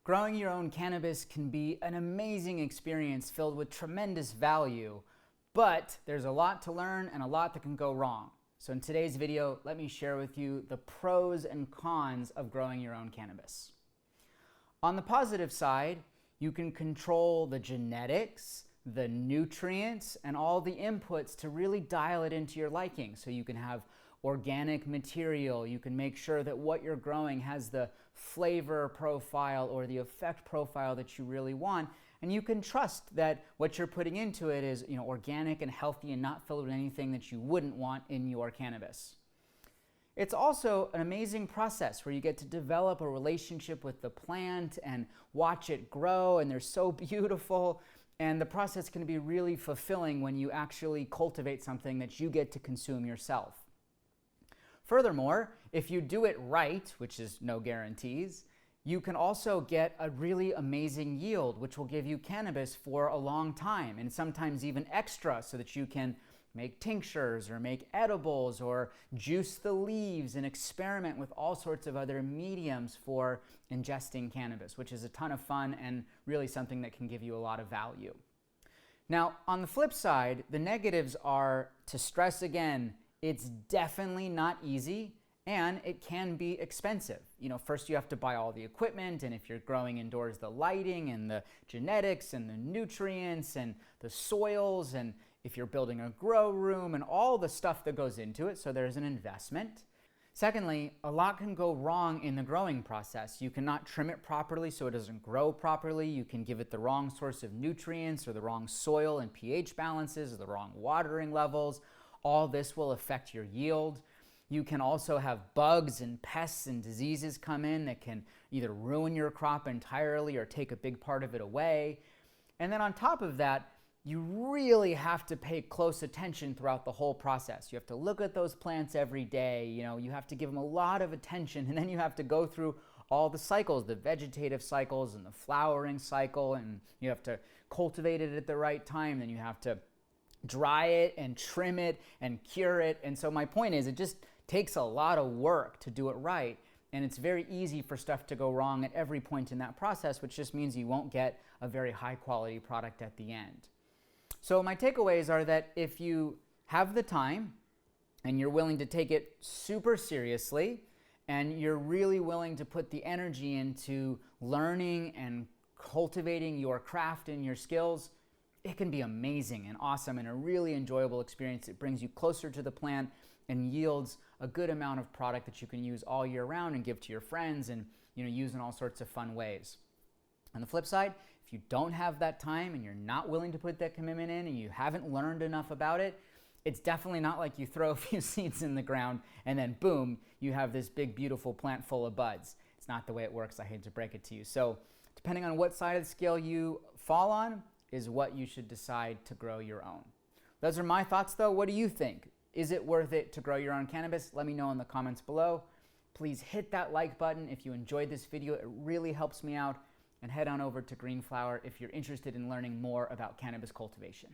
Growing your own cannabis can be an amazing experience filled with tremendous value, but there's a lot to learn and a lot that can go wrong. So in today's video, let me share with you the pros and cons of growing your own cannabis. On the positive side, you can control the genetics, the nutrients, and all the inputs to really dial it into your liking. So you can have organic material, you can make sure that what you're growing has the flavor profile or the effect profile that you really want, and you can trust that what you're putting into it is, organic and healthy and not filled with anything that you wouldn't want in your cannabis. It's also an amazing process where you get to develop a relationship with the plant and watch it grow, and they're so beautiful. And the process can be really fulfilling when you actually cultivate something that you get to consume yourself. Furthermore, if you do it right, which is no guarantees, you can also get a really amazing yield, which will give you cannabis for a long time, and sometimes even extra, so that you can make tinctures or make edibles or juice the leaves and experiment with all sorts of other mediums for ingesting cannabis, which is a ton of fun and really something that can give you a lot of value. Now, on the flip side, the negatives are, to stress again, it's definitely not easy and it can be expensive. First you have to buy all the equipment, and if you're growing indoors, the lighting and the genetics and the nutrients and the soils, and if you're building a grow room and all the stuff that goes into it, so there's an investment. Secondly, a lot can go wrong in the growing process. You cannot trim it properly so it doesn't grow properly. You can give it the wrong source of nutrients or the wrong soil and pH balances or the wrong watering levels. All this will affect your yield. You can also have bugs and pests and diseases come in that can either ruin your crop entirely or take a big part of it away. And then on top of that, you really have to pay close attention throughout the whole process. You have to look at those plants every day. You have to give them a lot of attention, and then you have to go through all the cycles, the vegetative cycles and the flowering cycle, and you have to cultivate it at the right time. Then you have to dry it and trim it and cure it. And so my point is, it just takes a lot of work to do it right. And it's very easy for stuff to go wrong at every point in that process, which just means you won't get a very high quality product at the end. So my takeaways are that if you have the time and you're willing to take it super seriously, and you're really willing to put the energy into learning and cultivating your craft and your skills, it can be amazing and awesome and a really enjoyable experience. It brings you closer to the plant and yields a good amount of product that you can use all year round and give to your friends and use in all sorts of fun ways. On the flip side, if you don't have that time and you're not willing to put that commitment in and you haven't learned enough about it, it's definitely not like you throw a few seeds in the ground and then boom, you have this big beautiful plant full of buds. It's not the way it works, I hate to break it to you. So depending on what side of the scale you fall on is what you should decide to grow your own. Those are my thoughts though. What do you think? Is it worth it to grow your own cannabis? Let me know in the comments below. Please hit that like button if you enjoyed this video. It really helps me out. And head on over to Green Flower if you're interested in learning more about cannabis cultivation.